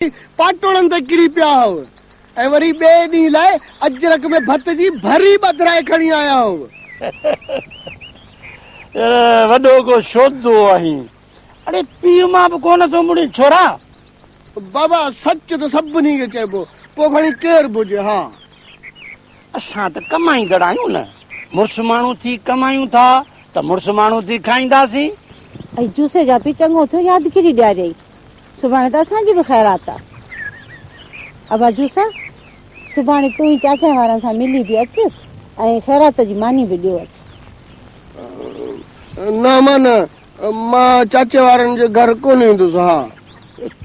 पाटोड़न ते किरी पिया हो ऐं वरी ॿिए ॾींहं लाइ अजरक में भत जी भरी बदिराए खणी आया हो। वॾो को शोधो आहीं। अरे पीउ मां बि कोन थो मुड़ी छोरा। बाबा सच त सभिनी खे चइबो, पोइ खणी केरु बि हुजे। हा असां त कमाईंदड़ आहियूं न, मुड़ुस माण्हू थी कमायूं था त मुड़ुस माण्हू थी खाईंदासीं। ऐं जूसे जा पी चङो थियो यादगिरी ॾियारई, सुभाणे त असांजी बि ख़ैरात आहे। अबा जूसा सुभाणे तूं ई चाचा वारनि सां मिली बि अच ऐं ख़ैरात जी मानी बि ॾियो अच। न मां न मां चाचे वारनि जे घर कोन ईंदुसि। हा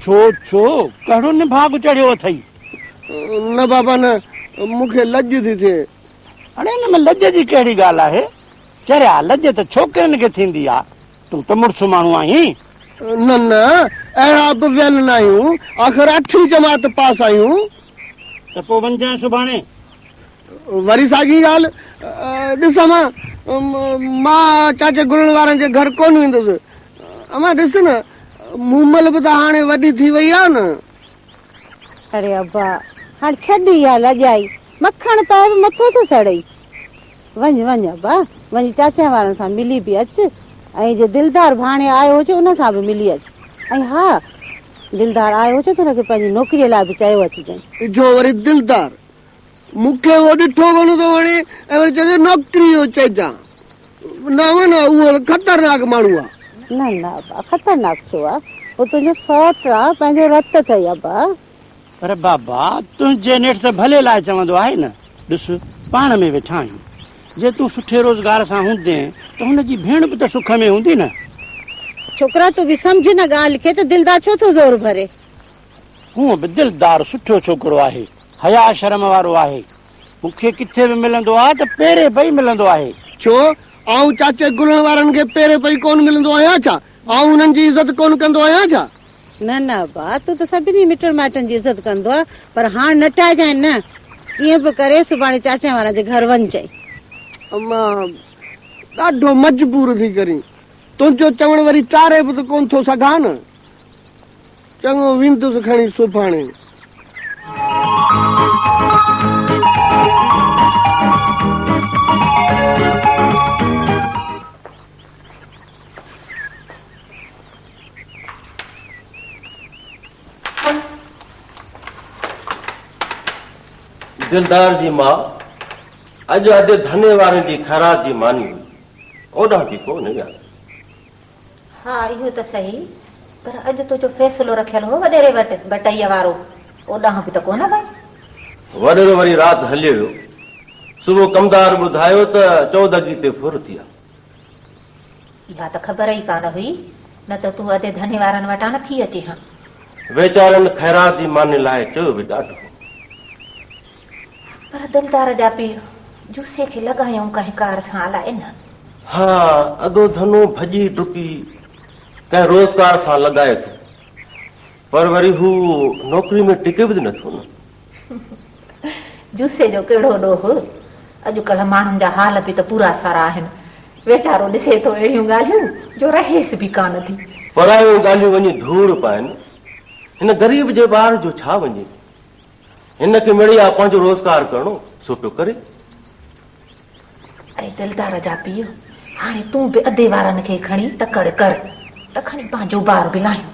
छो छो कहिड़ो निभाग चढ़ियो अथई? न बाबा न, मूंखे लॼ थी थिए। अड़े हिन में लॼ जी कहिड़ी ॻाल्हि आहे? चरिया लॼ त छोकिरनि खे थींदी आहे, तूं त मुड़ुस माण्हू आहीं। न न अहिड़ा बि वियल न आहियूं, आख़िर 8वीं जमात पास आहियूं। त पोइ वञजांइ सुभाणे। वरी साॻी ॻाल्हि। ॾिसां मां चाचे गुरण वारनि जे घर कोन वेंदुसि। अमां ॾिस न, मूमल बि त हाणे वॾी थी वई आहे न। अरे अबा हाणे छॾ इहा लॼाई, मखण त बि मथो थो सड़ई। वञ वञ अबा, वञी चाचा वारनि सां मिली बि अच ऐं जे दिलदार भाणे आयो हुजे उन सां बि मिली अच। ऐं हा, दिलदार आयो हुजे त हुनखे पंहिंजी नौकिरीअ लाइ बि चयो अचिजांइ। जो वरी दिलदार मूंखे उहो ॾिठो कोन थो वणे ऐं वरी चए नौकिरी जो चइजां। न न उहो ख़तरनाक माण्हू आहे। न न अबा ख़तरनाक छो आहे, उहो तुंहिंजो सौट आहे, पंहिंजो रत अथई अबा। पर बाबा तुंहिंजे नेठि त भले लाइ चवंदो आहे न। ॾिस पाण में वेठा आहियूं, जे तूं सुठे रोज़गार सां हूंदे त हुनजी भेण बि त सुख में हूंदी न। छोकिरा तूं बि सम्झ न ॻाल्हि खे, त दिलदार छो थो ज़ोर भरे? हूअं बि दिलदार सुठो छोकिरो आहे, हया शर्म वारो आहे। मूंखे किथे बि मिलंदो आहे त पहिरें पई मिलंदो आहे। छो आऊं चाचे गुरण वारनि खे पहिरें पई कोन मिलंदो आहियां छा? आऊं हुननि जी इज़त कोन कंदो आहियां छा? न न अबा तूं त सभिनी मिटनि माइटनि जी इज़त कंदो आहे, पर हाणे नटाइजांइ न। कीअं बि करे सुभाणे चाचा वारनि जे घर वञजांइ। अमां ॾाढो मजबूर थी करी, तुंहिंजो चवण वरी टारे बि त कोन थो सघां न। चङो वेंदुसि खणी सुभाणे। दिलदार जी मां अॼु अधे धने वारनि जी ख़ैरात जी मानी हुई, ओॾां बि कोन वियासीं। हा इहो त सही, पर अॼु तुंहिंजो फ़ैसिलो रखियल हो वॾेरे वटि बटईअ वारो, ओॾां बि त कोन भई। वॾेरो वरी राति हलियो वियो, सुबुह कमदार ॿुधायो त 14 ते फुर थी आहे। इहा त ख़बर ई कान हुई, न त तूं अधे धने वारनि वटां न थी अचे। हा वीचारनि ख़ैरात जी मानी लाइ चयो बि ॾाढो, पर दिलदार जा पीउ जूसे खे लॻायूं कंहिं कार सां अलाए न। हा अधो धनो भॼी टुटी कंहिं रोज़गार सां लॻाए थो, पर वरी हू नौकिरी में टिके बि नथो न। जूसे जो कहिड़ो ॾोह, अॼुकल्ह माण्हुनि जा हाल बि त पूरा सारा आहिनि। वीचारो ॾिसे थो अहिड़ियूं ॻाल्हियूं जो रहेसि बि कान थी। परायूं ॻाल्हियूं वञी धूड़ पाइनि, हिन ग़रीब जे ॿार जो छा वञे? हिनखे मिड़ी आहे पंहिंजो रोज़गार करणो, सो पियो करे। ऐं दिलदार जा पीउ हाणे तूं बि अधे वारनि खे खणी तकड़ कर त खणी पंहिंजो ॿार बि लाहियूं।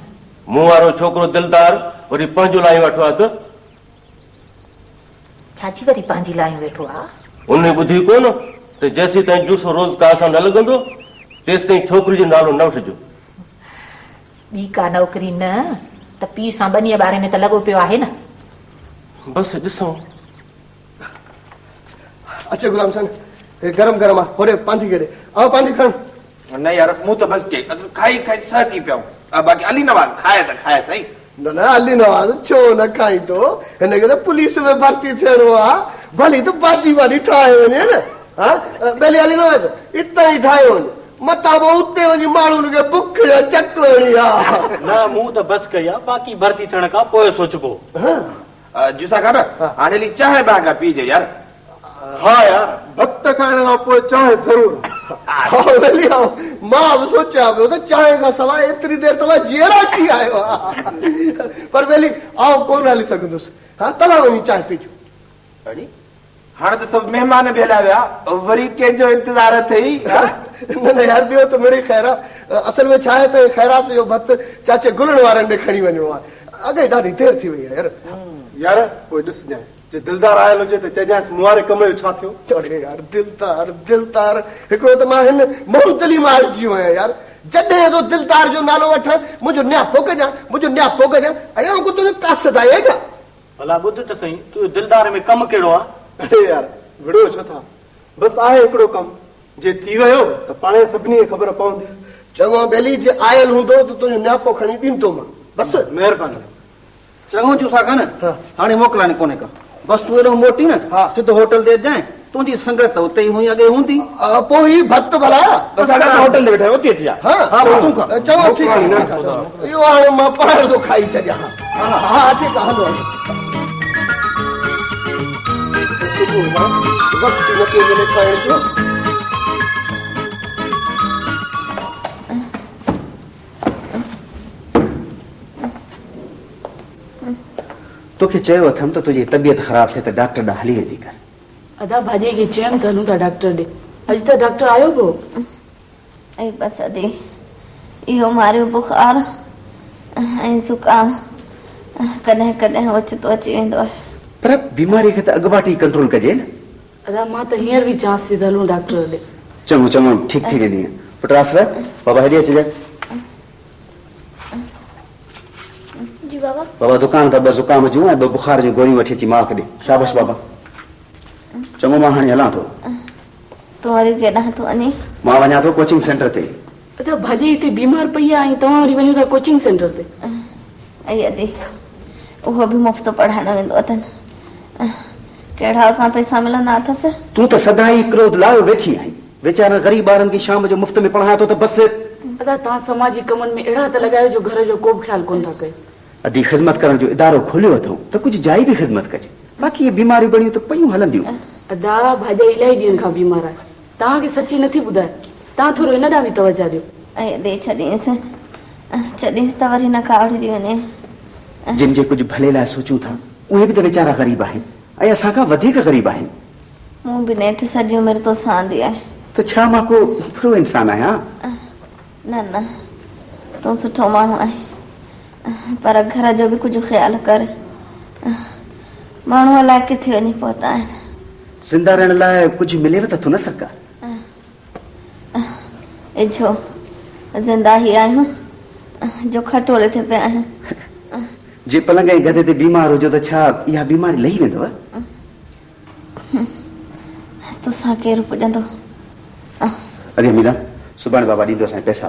मूं वारो छोकिरो दिलदार वरी पंहिंजो लाइ वठो आहे त छाची वरी पंहिंजी लायूं वेठो आहे? उन ॿुधी कोन त जेसीं ताईं जूसो रोज़गार सां न लॻंदो तेसि ताईं छोकिरी जो नालो न वठिजो। ॿी का नौकिरी न त पीउ सां ॿनीअ ॿारे में त लॻो पियो आहे न। बसि ॾिसूं। अचे गुलाम सन, गरम गरम आहे, होरे पांधी करे आओ पांधी खण। न यार मूं त बस के खाई खाई सहकी पियाऊं, बाक़ी अली नवाज़ खाए त खाए सही। न न अली नवाज़ छो न खाई तो, हिनखे त पुलिस में भर्ती थियणो आहे, भली त भाॼी वारी ठाहे वञे न। हा पहले अली नवाज़ इतां ई ठाहे वञे, मतां पोइ उते वञी माण्हुनि खे बुख या चटणी आहे। न मूं त बस कई आहे, बाक़ी भर्ती थियण खां पोइ सोचबो। जूसा कर हाणे चांहि बागा पीजे यार। हाँ यार भक्त खाइण खां पोइ चांहि ज़रूर। हाँ वेली आओ मां बि सोचिया पियो त चांहि खां सवाइ एतिरी देरि तव्हां जीअरा थी आयो आहे पर वेली आउं कोन हली सघंदुसि। हा तव्हां वञी चांहि पीजो। अड़ी हाणे त सभु महिमान भेला विया वरी कंहिंजो इंतज़ार अथई। न न यार ॿियो त मिड़ई ख़ैर आहे। असल में छा आहे त ख़ैरात जो भक्त चाचे गुलण वारनि ॾे खणी वञिणो आहे। अॻे ॾाढी देरि थी वई आहे यार। यार पोइ ॾिसजांइ जे दिलदार आयल हुजे त चइजांइसि मुआरे कम जो छा थियो। अरे यार दिलदार दिलदार हिकिड़ो त मां हिन मोहतली मां अड़जी वियो आहियां यार। जॾहिं तो दिलदार जो नालो वठां मुंहिंजो न्यापो कजां मुंहिंजो न्यापो कजां। अड़े ऐं तुंहिंजो कासद आहे छा? भला ॿुध त सही तूं दिलदार में कमु कहिड़ो आहे? अरे यार विड़ो छो था बसि आहे हिकिड़ो कमु जे थी वियो त पाणे सभिनी खे ख़बर पवंदी। चङो बेली जे आयल हूंदो त तुंहिंजो न्यापो खणी ॾींदो मां बसि। महिरबानी। चङो जूसा कान हाँ। हाणे मोकिलानी कोन्हे का बसि तूं एॾो मोटी न हाँ। सिधो होटल ते जाए तुंहिंजी संगत उते ई हुई अॻे हूंदी। पोइ ही भक्त भला बसि हाणे होटल ते वेठा आहियूं उते अची जा। हाँ हाँ, तूं खा। चङो ठीकु आहे इहो हाणे मां पाण थो खाई छॾियां। हा ठीकु आहे हलो सुबुह मां वक़्तु न पियो मिले खाइण जो। तोखे चयो अथमि त तुंहिंजी तबियत ख़राब थिए त डॉक्टर ॾांहुं हली वेंदी कर। अदा भाॼी खे चयमि त हलूं था डॉक्टर ॾे। अॼु त डॉक्टर आयो पियो। ऐं बसि अदी इहो मारियो बुखार ऐं ज़ुकाम कॾहिं कॾहिं ओचितो अची वेंदो आहे। पर बीमारी खे त अॻुवाटी कंट्रोल कजे न। अदा मां त हींअर बि चांस थी त हलूं डॉक्टर ॾे। चङो चङो ठीकु थी वेंदी पुटु आसरा बाबा हेॾे अचिजांइ। जी बाबा। बाबा दुकान तां ॿ ज़ुकाम जूं ऐं ॿ बुखार जूं गोरियूं वठी अची माउ खे ॾे। शाबाश बाबा। चङो मां हाणे हलां थो। तूं वरी केॾांहुं थो वञे? मां वञा थो कोचिंग सेंटर ते। अदा भाॼी हिते बीमार पई आहे ऐं तव्हां वरी वञो था कोचिंग सेंटर ते। ऐं अदी उहो बि मुफ़्त पढ़ाइण वेंदो अथनि। कहिड़ा उतां पैसा मिलंदा अथसि? तूं त सदाई क्रोध लायो वेठी आहीं। वीचारा ग़रीब ॿारनि खे शाम जो मुफ़्त में पढ़ायां थो त बसि। अदा तव्हां समाजी कमनि में अहिड़ा त लॻायो जो घर जो को बि ख़्यालु कोन था कयो। अदी ख़िदमत करण जो इदारो खोलियो अथऊं त कुझु जाइ बि ख़िदमत कजे। बाक़ी इहे बीमारियूं बणियूं त पयूं हलंदियूं। अदा भाॼी इलाही ॾींहंनि खां बीमार आहे। तव्हांखे सची नथी ॿुधाए। तव्हां थोरो हिन ॾांहुं बि तवजा ॾियो। ऐं अदी छॾींसि छॾींसि त वरी न कावड़जी वञे। जिन जे कुझु भले लाइ सोचूं था उहे बि त वीचारा ग़रीब आहिनि ऐं असांखां वधीक ग़रीब आहिनि। मूं बि नेठि सॼी उमिरि तो सहंदी आहे। त छा मां को बुरो इंसान आहियां? न न तूं सुठो माण्हू आहीं पर घर जो बि कुझु ख़्यालु कर। माण्हू अलाए किथे वञी पहुता आहिनि। ज़िंदा रहण लाइ कुझु मिलेव त थो न सरकार? छो ज़िंदा ई आहियूं जो खटोले ते पिया आहियूं। जे पलंग ऐं गदे ते बीमार हुजो त छा इहा बीमारी लही वेंदव? तोसां केरु पुॼंदो? अरे मीरा सुभाणे बाबा ॾींदो असांजे पैसा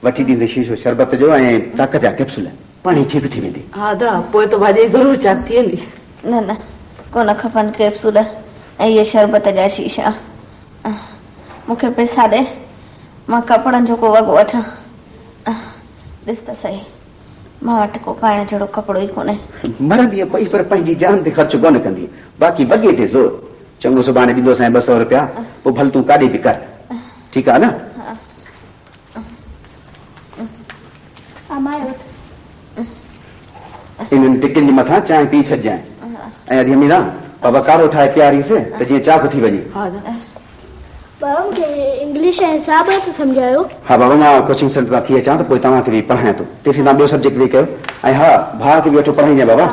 वठी ॾींदे शीशो शरबत जो ऐं ताक़त जा कैप्सूल पाणी ठीकु थी वेंदी। हा अदा पोइ त भाॼी ज़रूरु चाक थी वेंदी। न न कोन खपनि कैप्सूल ऐं इहे शरबत जा शीशा। मूंखे पैसा ॾे मां कपिड़नि जो को वॻो वठां। ॾिस त सही मां वटि को पाइण जहिड़ो कपिड़ो ई कोन्हे। मरंदी पई पर पंहिंजी जान ते ख़र्च कोन कंदी। बाक़ी वॻे ते ज़ोर। चङो सुभाणे ॾींदो असांजे 200 रुपया पोइ भल तूं काॾे बि कर। ठीकु आहे न? इन्हनि टिकियुनि जे मथां चांहि पी छॾिजांइ ऐं अधी अमीरा बाबा काढ़ो ठाहे पीआरीसि त जीअं चाक थी वञे। बाबा मूंखे इंग्लिश ऐं हिसाब त सम्झायो। हा बाबा मां कोचिंग सेंटर तां थी अचां त पोइ तव्हांखे बि पढ़ायां थो। तेसीं तव्हां ॿियो सब्जेक्ट बि कयो ऐं हा भाउ खे बि वठो पढ़ाईंदे बाबा।